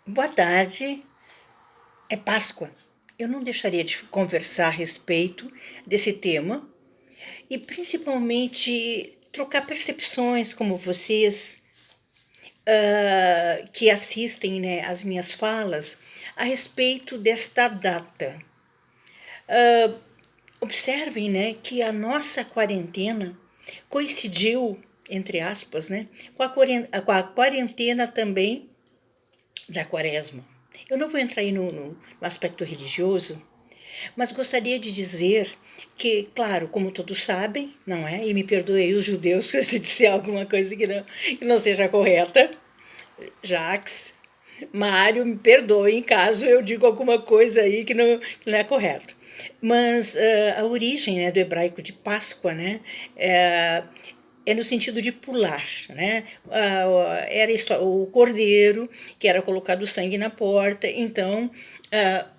Boa tarde, é Páscoa. Eu não deixaria de conversar a respeito desse tema e principalmente trocar percepções como vocês que assistem, né, às minhas falas a respeito desta data. Observem, né, que a nossa quarentena coincidiu, entre aspas, né, com a quarentena também da Quaresma. Eu não vou entrar aí no aspecto religioso, mas gostaria de dizer que, claro, como todos sabem, não é? E me perdoei os judeus se disser alguma coisa que não seja correta. Jacques, Mário, me perdoem caso eu diga alguma coisa aí que não é correto. Mas a origem, né, do hebraico de Páscoa, né, é no sentido de pular, né? Era o cordeiro que era colocado sangue na porta, então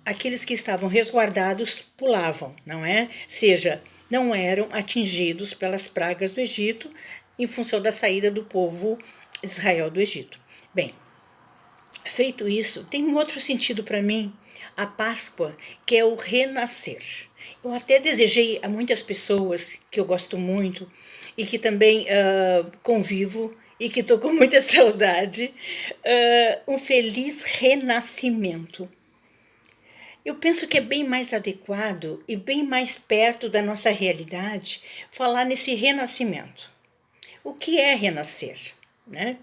aqueles que estavam resguardados pulavam, não é? Seja, não eram atingidos pelas pragas do Egito em função da saída do povo de Israel do Egito. Bem, feito isso, tem um outro sentido para mim, a Páscoa, que é o renascer. Eu até desejei a muitas pessoas que eu gosto muito e que também convivo e que estou com muita saudade, um feliz renascimento. Eu penso que é bem mais adequado e bem mais perto da nossa realidade falar nesse renascimento. O que é renascer, né?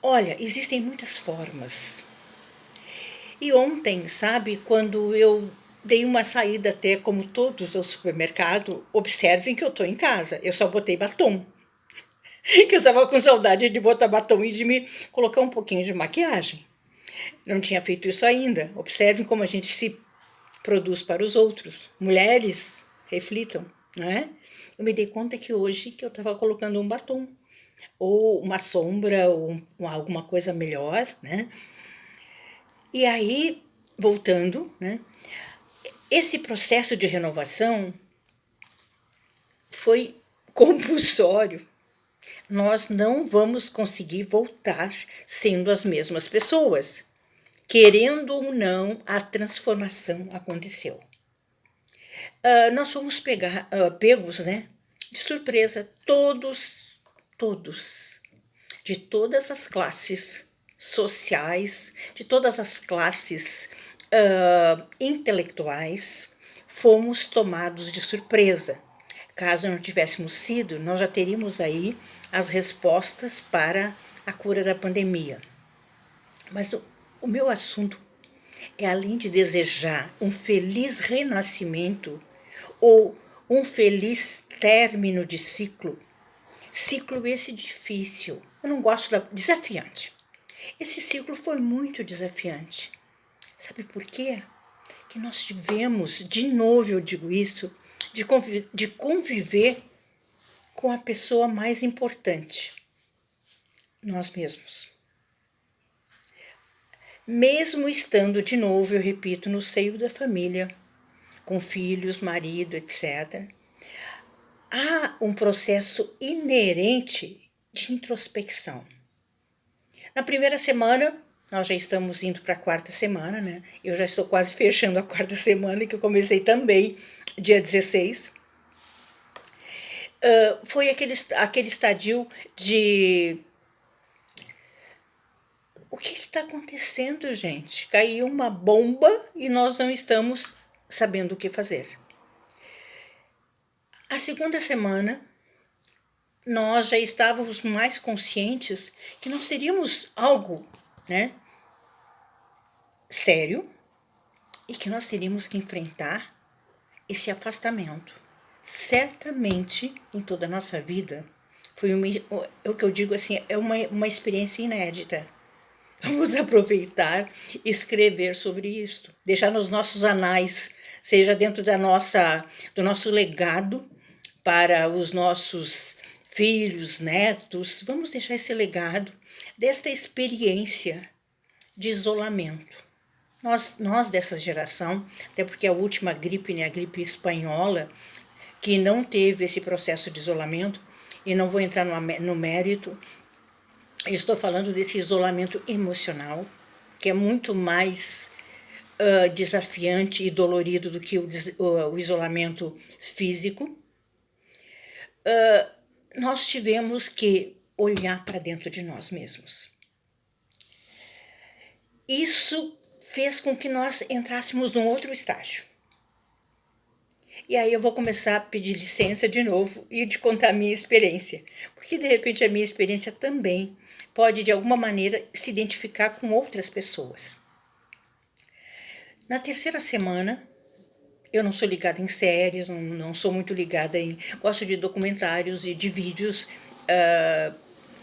Olha, existem muitas formas. E ontem, sabe, quando eu dei uma saída até como todos ao supermercado, observem que eu estou em casa, eu só botei batom. Que eu estava com saudade de botar batom e de me colocar um pouquinho de maquiagem. Não tinha feito isso ainda. Observem como a gente se produz para os outros. Mulheres, reflitam, não é? Eu me dei conta que hoje que eu estava colocando um batom, ou uma sombra, ou alguma coisa melhor, né? E aí, voltando, né? Esse processo de renovação foi compulsório. Nós não vamos conseguir voltar sendo as mesmas pessoas. Querendo ou não, a transformação aconteceu. Nós fomos pegos, né, de surpresa, todos, de todas as classes sociais, de todas as classes intelectuais, fomos tomados de surpresa. Caso não tivéssemos sido, nós já teríamos aí as respostas para a cura da pandemia. Mas o meu assunto é, além de desejar um feliz renascimento ou um feliz término de ciclo, ciclo esse difícil, eu não gosto da desafiante. Esse ciclo foi muito desafiante. Sabe por quê? Que nós tivemos, de novo eu digo isso, de conviver com a pessoa mais importante, nós mesmos. Mesmo estando, de novo, eu repito, no seio da família, com filhos, marido, etc., há um processo inerente de introspecção. Na primeira semana, nós já estamos indo para a quarta semana, né? Eu já estou quase fechando a quarta semana, que eu comecei também dia 16. Foi aquele estadio de... O que está acontecendo, gente? Caiu uma bomba e nós não estamos sabendo o que fazer. A segunda semana, nós já estávamos mais conscientes que nós teríamos algo, né, sério e que nós teríamos que enfrentar esse afastamento. Certamente, em toda a nossa vida, foi o que eu digo assim, é uma experiência inédita. Vamos aproveitar e escrever sobre isto, deixar nos nossos anais, seja dentro do nosso legado para os nossos filhos, netos. Vamos deixar esse legado desta experiência de isolamento. Nós dessa geração, até porque a última gripe, né, a gripe espanhola, que não teve esse processo de isolamento, e não vou entrar no mérito, Eu estou falando desse isolamento emocional, que é muito mais desafiante e dolorido do que o isolamento físico. Nós tivemos que olhar para dentro de nós mesmos. Isso fez com que nós entrássemos num outro estágio. E aí eu vou começar a pedir licença de novo e de contar a minha experiência, porque de repente a minha experiência também pode de alguma maneira se identificar com outras pessoas. Na terceira semana, eu não sou ligada em séries, não sou muito ligada em... Gosto de documentários e de vídeos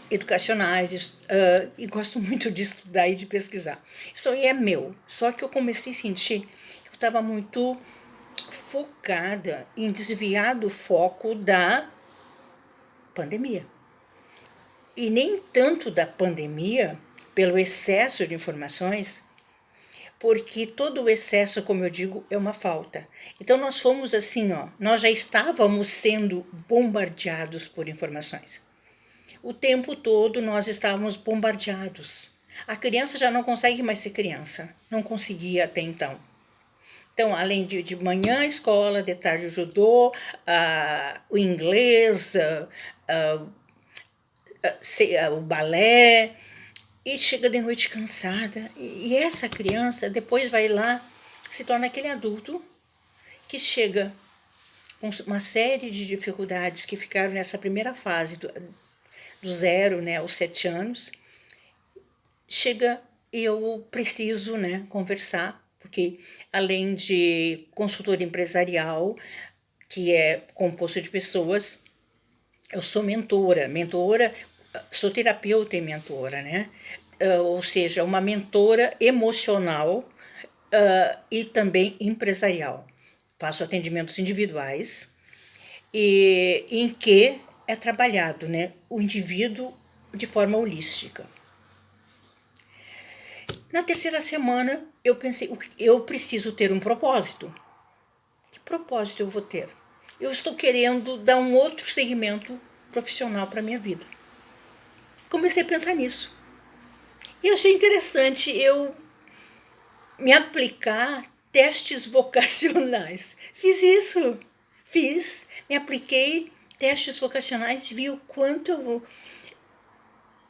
educacionais e gosto muito de estudar e de pesquisar. Isso aí é meu, só que eu comecei a sentir que eu estava muito focada em desviar do foco da pandemia. E nem tanto da pandemia, pelo excesso de informações, porque todo o excesso, como eu digo, é uma falta. Então nós fomos assim, nós já estávamos sendo bombardeados por informações. O tempo todo nós estávamos bombardeados. A criança já não consegue mais ser criança, não conseguia até então. Então, além de manhã a escola, de tarde o judô, o inglês, o balé, e chega de noite cansada. E essa criança depois vai lá, se torna aquele adulto que chega com uma série de dificuldades que ficaram nessa primeira fase do 0, né, aos 7 anos. Chega e eu preciso, né, conversar, porque além de consultora empresarial, que é composto de pessoas, eu sou mentora, sou terapeuta e mentora, né? Ou seja, uma mentora emocional e também empresarial. Faço atendimentos individuais e em que é trabalhado, né, o indivíduo de forma holística. Na terceira semana, eu pensei, eu preciso ter um propósito. Que propósito eu vou ter? Eu estou querendo dar um outro segmento profissional para a minha vida. Comecei a pensar nisso. E achei interessante eu me aplicar testes vocacionais. Me apliquei testes vocacionais e vi o quanto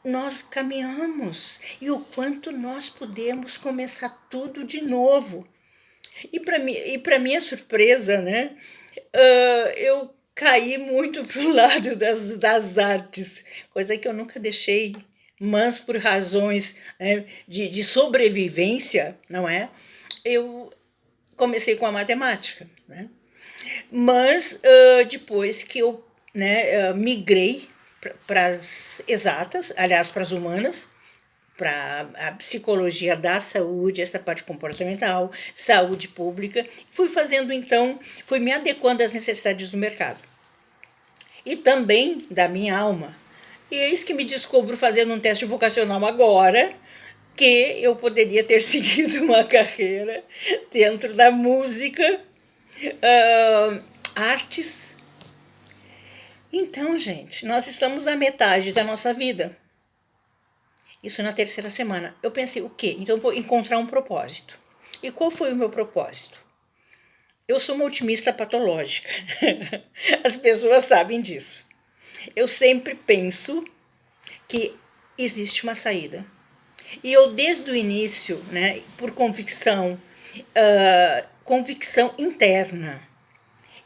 nós caminhamos e o quanto nós podemos começar tudo de novo. E para minha surpresa, né, eu caí muito para o lado das artes, coisa que eu nunca deixei, mas por razões, né, de sobrevivência, não é? Eu comecei com a matemática, né? Mas depois que eu, né, migrei para as exatas, aliás, para as humanas, para a psicologia da saúde, essa parte comportamental, saúde pública, fui fazendo então, fui me adequando às necessidades do mercado. E também da minha alma. E eis que me descubro fazendo um teste vocacional agora, que eu poderia ter seguido uma carreira dentro da música, artes. Então, gente, nós estamos na metade da nossa vida. Isso na terceira semana. Eu pensei, o quê? Então eu vou encontrar um propósito. E qual foi o meu propósito? Eu sou uma otimista patológica. As pessoas sabem disso. Eu sempre penso que existe uma saída. E eu, desde o início, né, por convicção, convicção interna,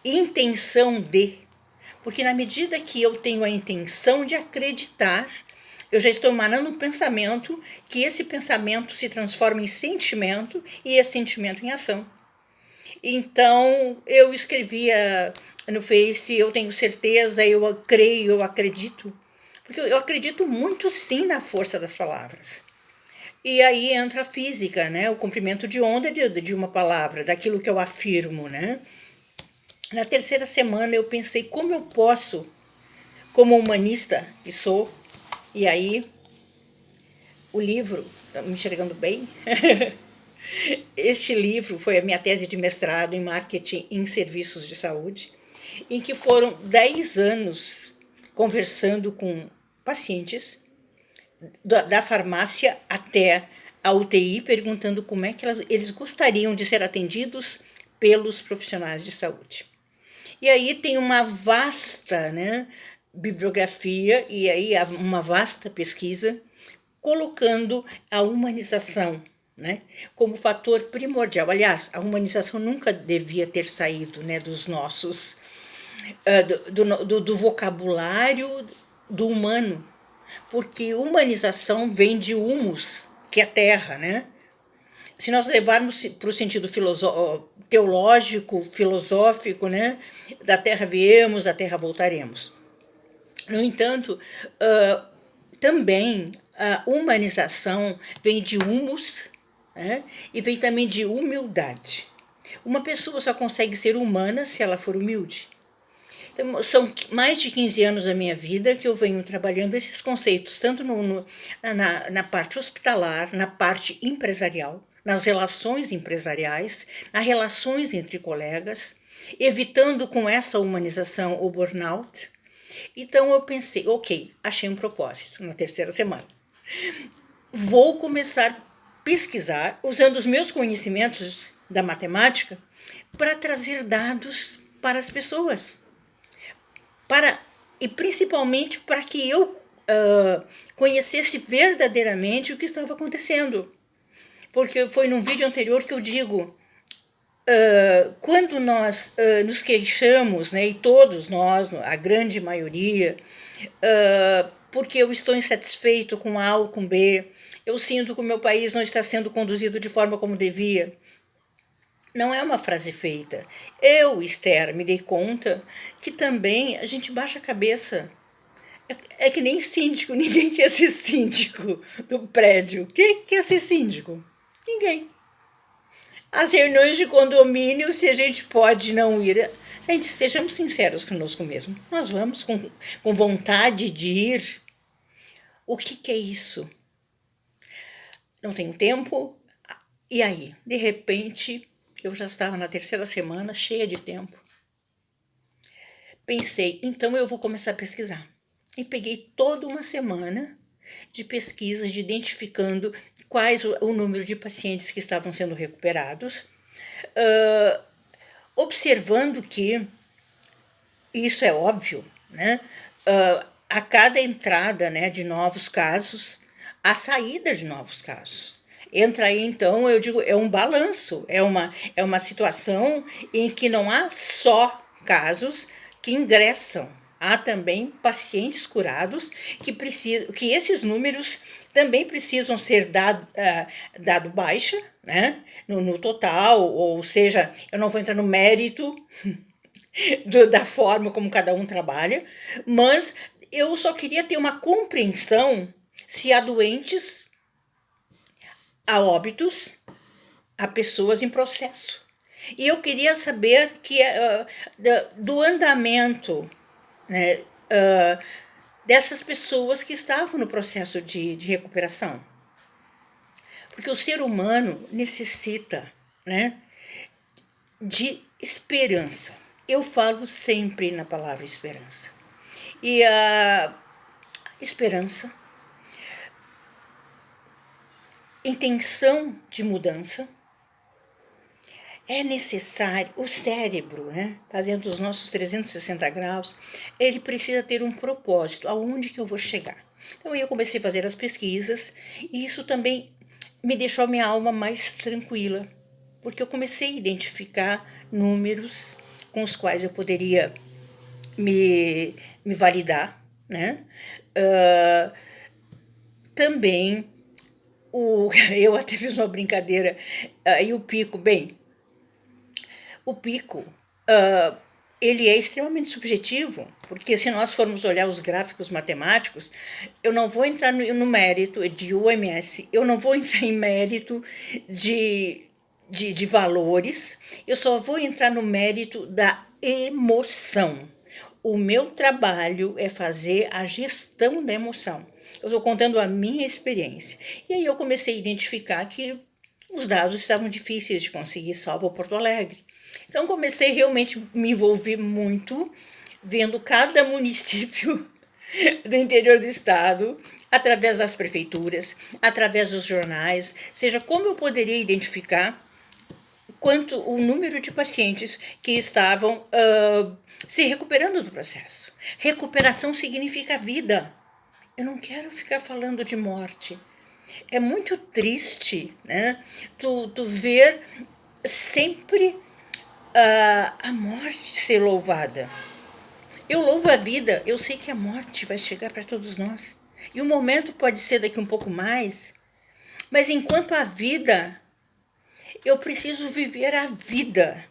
intenção de, porque na medida que eu tenho a intenção de acreditar, eu já estou emanando um pensamento, que esse pensamento se transforma em sentimento e esse sentimento em ação. Então, eu escrevia no Face, eu tenho certeza, eu creio, eu acredito, porque eu acredito muito sim na força das palavras. E aí entra a física, né? O comprimento de onda de uma palavra, daquilo que eu afirmo, né? Na terceira semana eu pensei como eu posso, como humanista que sou, e aí o livro, tá me enxergando bem? Este livro foi a minha tese de mestrado em marketing em serviços de saúde, em que foram 10 anos conversando com pacientes da farmácia até a UTI, perguntando como é que eles gostariam de ser atendidos pelos profissionais de saúde. E aí tem uma vasta, né, bibliografia e aí uma vasta pesquisa colocando a humanização, né, como fator primordial. Aliás, a humanização nunca devia ter saído, né, dos nossos do vocabulário do humano, porque humanização vem de humus, que é terra, né? Se nós levarmos para o sentido teológico, filosófico, né, da terra viemos, da terra voltaremos. No entanto, também a humanização vem de humus, né, e vem também de humildade. Uma pessoa só consegue ser humana se ela for humilde. Então, são mais de 15 anos da minha vida que eu venho trabalhando esses conceitos, tanto na parte hospitalar, na parte empresarial, nas relações empresariais, nas relações entre colegas, evitando com essa humanização o burnout. Então eu pensei, ok, achei um propósito na terceira semana. Vou começar a pesquisar, usando os meus conhecimentos da matemática, para trazer dados para as pessoas. E principalmente para que eu conhecesse verdadeiramente o que estava acontecendo. Porque foi num vídeo anterior que eu digo, quando nós nos queixamos, né, e todos nós, a grande maioria, porque eu estou insatisfeito com A ou com B, eu sinto que o meu país não está sendo conduzido de forma como devia. Não é uma frase feita. Eu, Esther, me dei conta que também a gente baixa a cabeça. É que nem síndico, ninguém quer ser síndico do prédio. Quem quer ser síndico? Ninguém. As reuniões de condomínio, se a gente pode não ir... Gente, sejamos sinceros conosco mesmo. Nós vamos com vontade de ir. O que é isso? Não tenho tempo. E aí, de repente... Eu já estava na terceira semana, cheia de tempo. Pensei, então eu vou começar a pesquisar. E peguei toda uma semana de pesquisa, de identificando quais o número de pacientes que estavam sendo recuperados, observando que, isso é óbvio, né? A cada entrada, né, de novos casos, a saída de novos casos. Entra aí, então, eu digo, é um balanço, é uma situação em que não há só casos que ingressam, há também pacientes curados que esses números também precisam ser dado baixa, né, no total, ou seja, eu não vou entrar no mérito da forma como cada um trabalha, mas eu só queria ter uma compreensão se há doentes, a óbitos, a pessoas em processo. E eu queria saber do andamento, né, dessas pessoas que estavam no processo de recuperação. Porque o ser humano necessita, né, de esperança. Eu falo sempre na palavra esperança. E a esperança, intenção de mudança, é necessário, o cérebro, né, fazendo os nossos 360 graus, ele precisa ter um propósito, aonde que eu vou chegar. Então eu comecei a fazer as pesquisas e isso também me deixou a minha alma mais tranquila, porque eu comecei a identificar números com os quais eu poderia me validar, né? Também eu até fiz uma brincadeira, e o pico, o pico, ele é extremamente subjetivo, porque se nós formos olhar os gráficos matemáticos, eu não vou entrar no mérito de OMS, eu não vou entrar em mérito de valores, eu só vou entrar no mérito da emoção. O meu trabalho é fazer a gestão da emoção. Eu estou contando a minha experiência. E aí eu comecei a identificar que os dados estavam difíceis de conseguir, salvo Porto Alegre. Então comecei realmente a me envolver muito, vendo cada município do interior do estado, através das prefeituras, através dos jornais, seja como eu poderia identificar quanto o número de pacientes que estavam se recuperando do processo. Recuperação significa vida. Eu não quero ficar falando de morte. É muito triste, né? Tu ver sempre a morte ser louvada. Eu louvo a vida, eu sei que a morte vai chegar para todos nós. E o momento pode ser daqui um pouco mais, mas enquanto a vida, eu preciso viver a vida.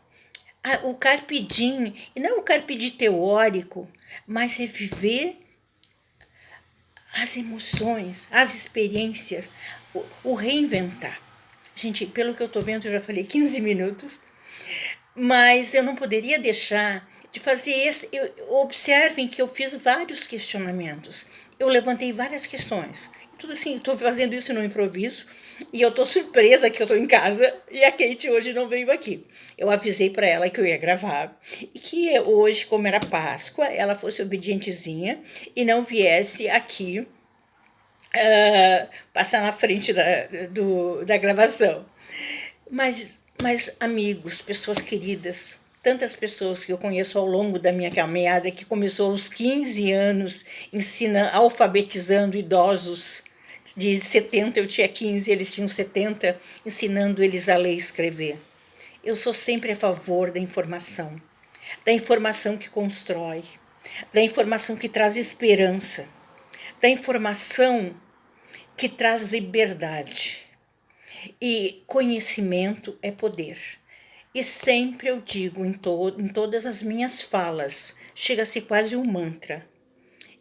O carpe diem, e não o carpe diem teórico, mas é viver as emoções, as experiências, o reinventar. Gente, pelo que eu estou vendo, eu já falei 15 minutos, mas eu não poderia deixar de fazer esse. Observem que eu fiz vários questionamentos, eu levantei várias questões. Tudo assim, estou fazendo isso no improviso e eu estou surpresa que eu estou em casa e a Kate hoje não veio aqui. Eu avisei para ela que eu ia gravar e que hoje, como era Páscoa, ela fosse obedientezinha e não viesse aqui passar na frente da gravação. Mas amigos, pessoas queridas, tantas pessoas que eu conheço ao longo da minha caminhada, que começou aos 15 anos, alfabetizando idosos de 70, eu tinha 15, eles tinham 70, ensinando eles a ler e escrever. Eu sou sempre a favor da informação que constrói, da informação que traz esperança, da informação que traz liberdade. E conhecimento é poder. E sempre eu digo em todas as minhas falas, chega a ser quase um mantra,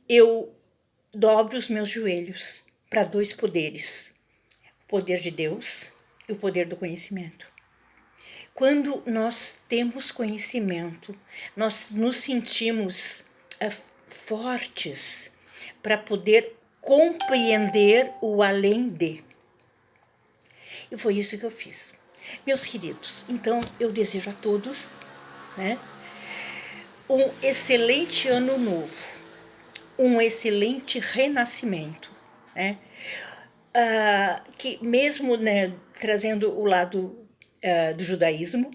eu dobro os meus joelhos para dois poderes, o poder de Deus e o poder do conhecimento. Quando nós temos conhecimento, nós nos sentimos fortes para poder compreender o além de. E foi isso que eu fiz. Meus queridos, então eu desejo a todos, né, um excelente ano novo, um excelente renascimento, né, que mesmo, né, trazendo o lado do judaísmo,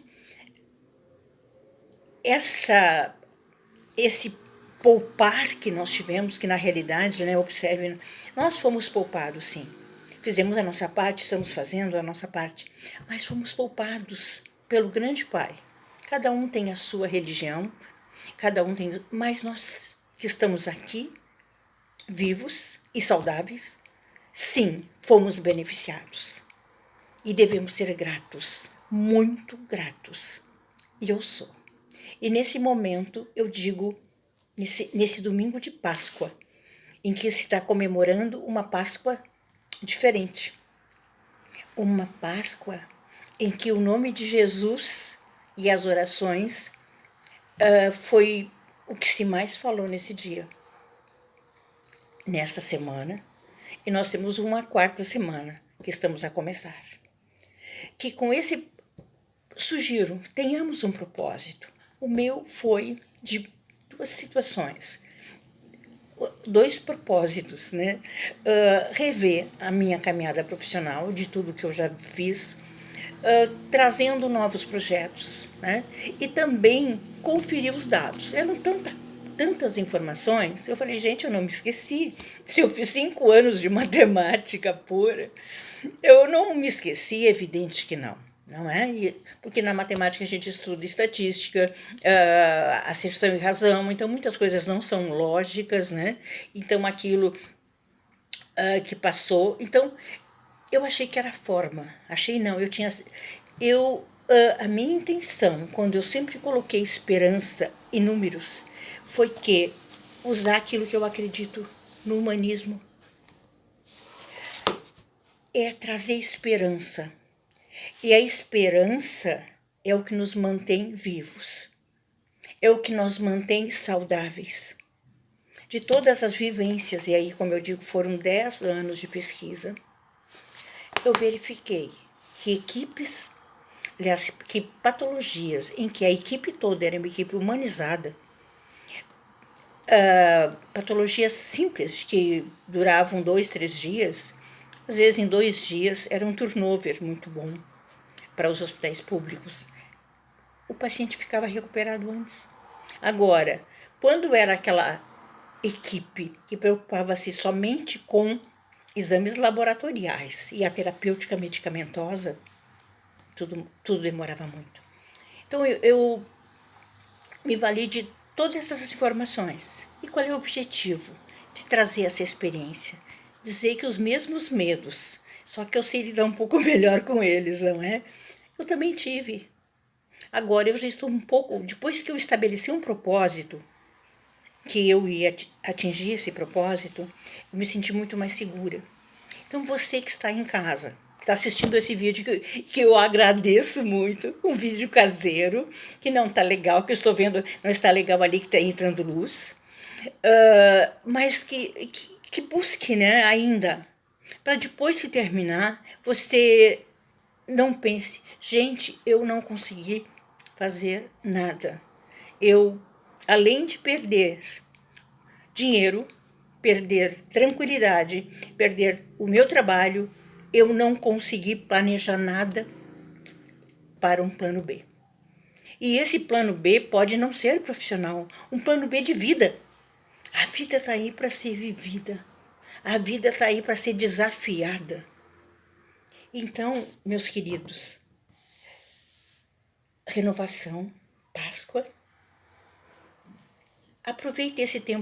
esse poupar que nós tivemos, que na realidade, né, observe, nós fomos poupados sim. Fizemos a nossa parte, estamos fazendo a nossa parte, mas fomos poupados pelo grande Pai. Cada um tem a sua religião, cada um tem, mas nós que estamos aqui, vivos e saudáveis, sim, fomos beneficiados. E devemos ser gratos, muito gratos. E eu sou. E nesse momento, eu digo, nesse domingo de Páscoa, em que se está comemorando uma Páscoa diferente. Uma Páscoa em que o nome de Jesus e as orações foi o que se mais falou nesse dia. Nesta semana, e nós temos uma quarta semana que estamos a começar. Que com esse, sugiro, tenhamos um propósito. O meu foi de duas situações. Dois propósitos, né? Rever a minha caminhada profissional, de tudo que eu já fiz, trazendo novos projetos, né? E também conferir os dados. Eram tantas informações, eu falei, gente, eu não me esqueci. Se eu fiz 5 anos de matemática pura, eu não me esqueci, é evidente que não. Não é? Porque na matemática a gente estuda estatística, acerção e razão, então muitas coisas não são lógicas, né? Então aquilo que passou, então eu achei que era forma, a minha intenção, quando eu sempre coloquei esperança em números, foi que usar aquilo que eu acredito no humanismo, é trazer esperança. E a esperança é o que nos mantém vivos, é o que nos mantém saudáveis. De todas as vivências, e aí, como eu digo, foram 10 anos de pesquisa, eu verifiquei que equipes, aliás, que patologias em que a equipe toda era uma equipe humanizada, patologias simples que duravam 2, 3 dias, às vezes em 2 dias era um turnover muito bom para os hospitais públicos. O paciente ficava recuperado antes. Agora, quando era aquela equipe que preocupava-se somente com exames laboratoriais e a terapêutica medicamentosa, tudo demorava muito. Então, eu me vali de todas essas informações. E qual é o objetivo de trazer essa experiência? Dizer que os mesmos medos, só que eu sei lidar um pouco melhor com eles, não é? Eu também tive. Agora eu já estou um pouco, depois que eu estabeleci um propósito, que eu ia atingir esse propósito, eu me senti muito mais segura. Então você que está em casa, que está assistindo esse vídeo, que eu agradeço muito, um vídeo caseiro, que não está legal, que eu estou vendo, não está legal ali, que está entrando luz, mas que busque, né, ainda, para depois que terminar, você não pense, gente, eu não consegui fazer nada. Eu, além de perder dinheiro, perder tranquilidade, perder o meu trabalho, eu não consegui planejar nada para um plano B. E esse plano B pode não ser profissional, um plano B de vida. A vida está aí para ser vivida. A vida está aí para ser desafiada. Então, meus queridos, renovação, Páscoa, aproveite esse tempo